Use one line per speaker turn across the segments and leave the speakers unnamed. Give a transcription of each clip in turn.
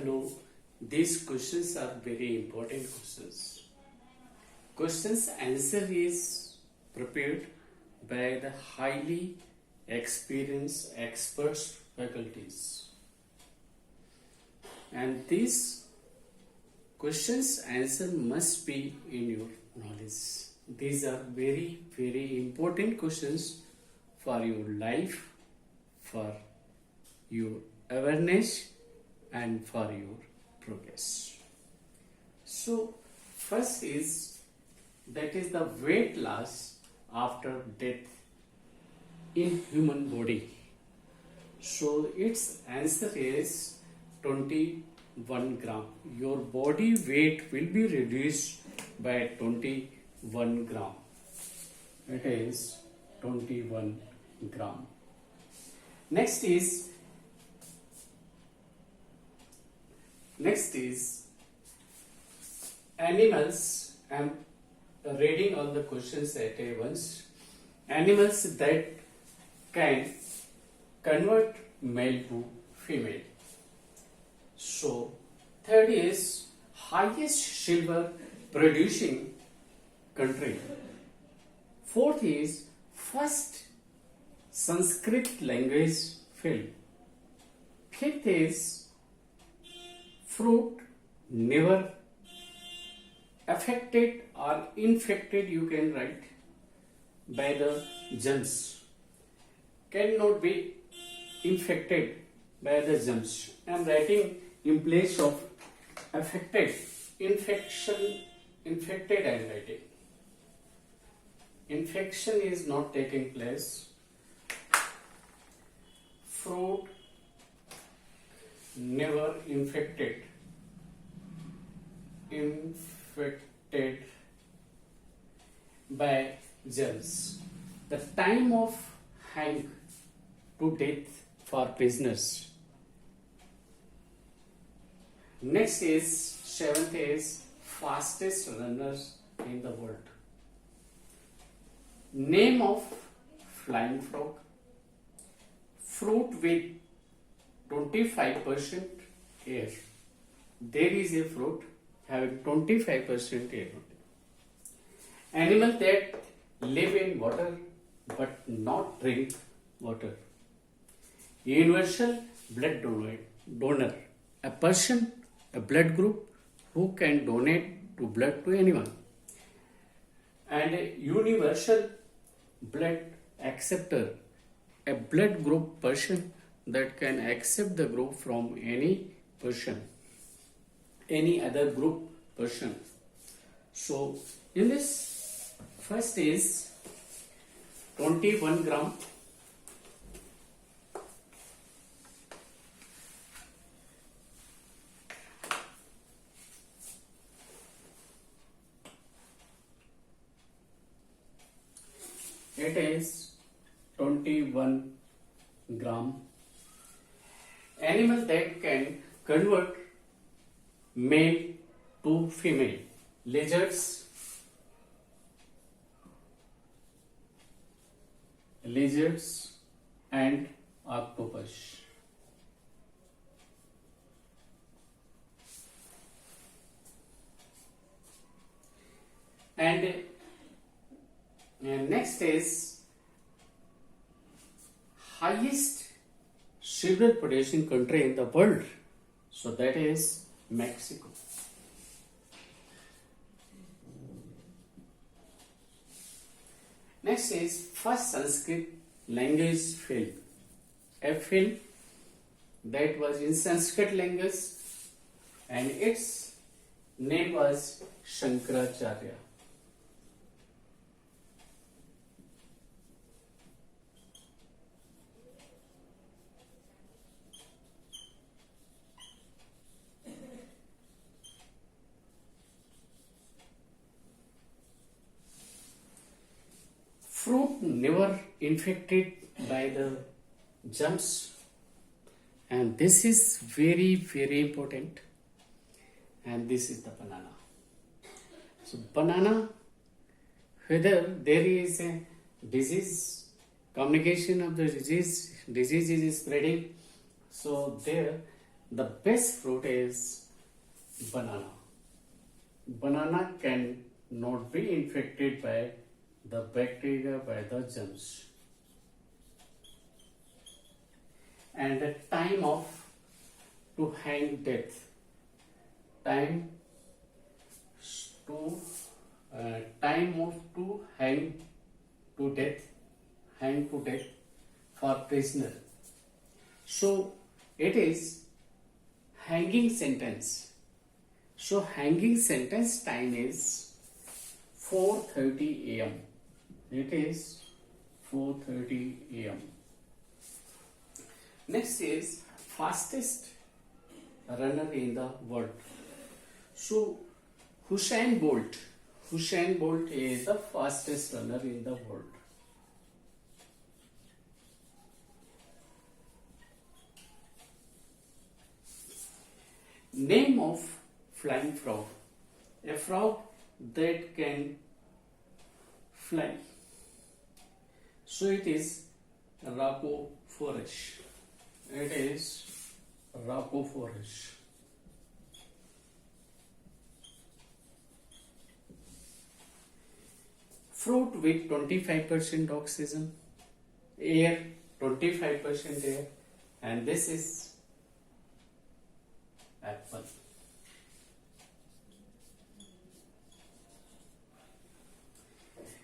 Hello, these questions are very important questions. Questions answer is prepared by the highly experienced experts faculties. And these questions answer must be in your knowledge. These are very important questions for your life, for your awareness and for your progress. So first is that is the weight loss after death in human body. So its answer is 21 gram. Your body weight will be reduced by 21 gram. It is 21 gram. Next is animals. I am reading all the questions at once. Animals that can convert male to female. So third is highest silver producing country. Fourth is first Sanskrit language film. Fifth is fruit never affected or infected, you can write, by the germs. Cannot be infected by the germs. I am writing in place of affected. Infected I am writing. Infection is not taking place. Fruit never infected by germs. The time of hang to death for prisoners. Next is seventh is fastest runners in the world. Name of flying frog. Fruit with 25% air. There is a fruit having 25% air. Animal that live in water but not drink water. Universal blood donor. A person, a blood group who can donate to blood to anyone. And a universal blood acceptor. A blood group person that can accept the group from any person, any other group person. So in this first is 21 gram. It is 21 gram. Animal that can convert male to female. Lizards and octopus. And next is highest silver producing country in the world. So that is Mexico. Next is first Sanskrit language film. A film that was in Sanskrit language and its name was Shankaracharya. Fruit never infected by the germs, and this is very important. And this is the banana. So banana, whether there is a disease, communication of the disease is spreading, so there The best fruit is banana. Banana can not be infected by the bacteria, by the germs. And the time of to hang death, time to time of to hang to death for prisoner. So it is hanging sentence. So hanging sentence time is 4:30 a.m. It is 4:30 a.m. Next is fastest runner in the world. So Usain Bolt. Usain Bolt is the fastest runner in the world. Name of flying frog. A frog that can fly. So it is Rhacophorus. It is Rhacophorus. Fruit with 25% oxygen, air 25% air, and this is apple.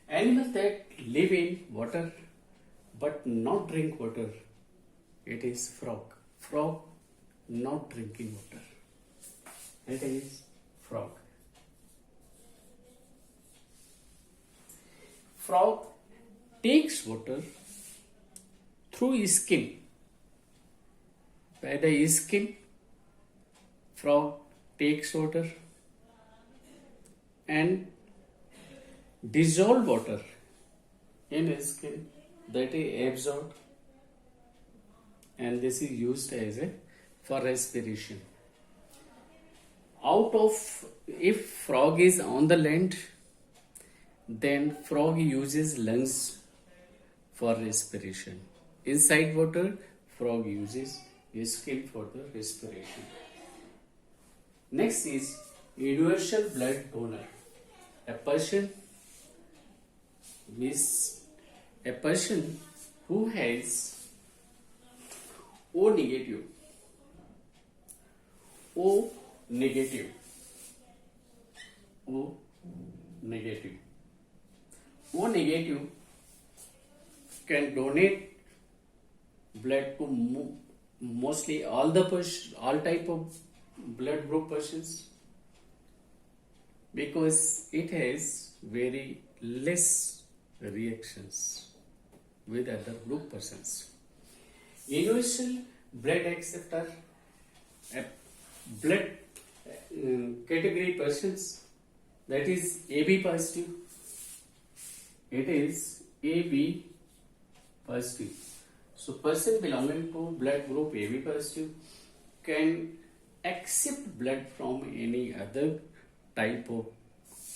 Animals that live in water but not drink water, it is frog. Frog not drinking water, it is frog. Frog takes water through skin. By the skin, frog takes water and dissolve water in skin, that is absorbed, and this is used as a for respiration. Out of, if frog is on the land, then frog uses lungs for respiration. Inside water, frog uses skin for the respiration. Next is universal blood donor. A person who has O negative, O negative, O negative. O negative can donate blood to mostly all type of blood group persons, because it has very less reactions with other group persons. Universal blood acceptor, a blood category persons, that is AB positive. It is AB positive. So person belonging to blood group AB positive can accept blood from any other type of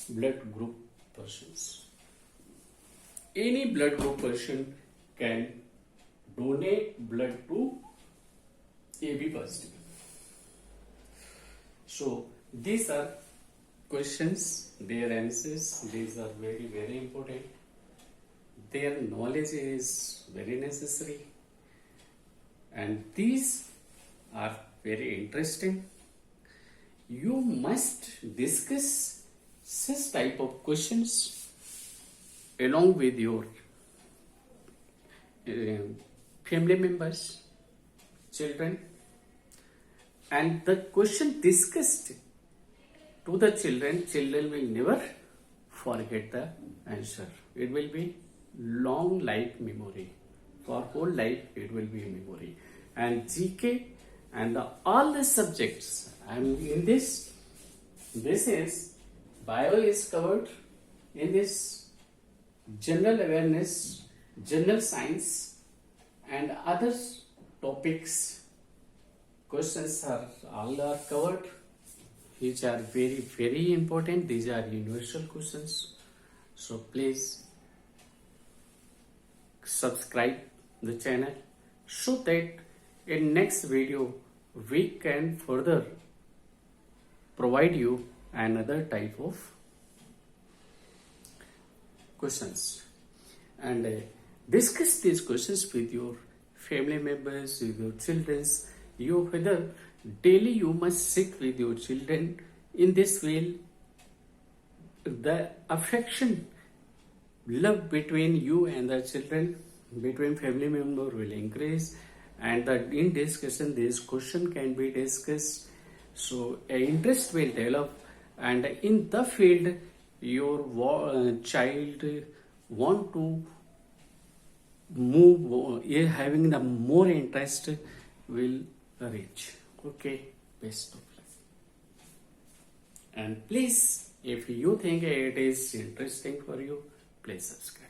blood group persons. Any blood group person can donate blood to AB positive. So these are questions, their answers, these are very, very important. Their knowledge is very necessary, and these are very interesting. You must discuss such type of questions along with your family members, children, and the question discussed to the children will never forget the answer. It will be long life memory. For whole life it will be a memory. And GK and all the subjects, and in this is bio is covered in this, general awareness, general science, and other topics. Questions are all are covered, which are very, very important. These are universal questions. So please subscribe the channel so that in next video we can further provide you another type of questions and discuss these questions with your family members, with your children. You whether daily you must sit with your children. In this way, the affection, love between you and the children, between family member will increase, and in discussion this question can be discussed. So a interest will develop, and in the field your child want to move, having the more interest will reach. Okay, best of luck. And please, if you think it is interesting for you, please subscribe.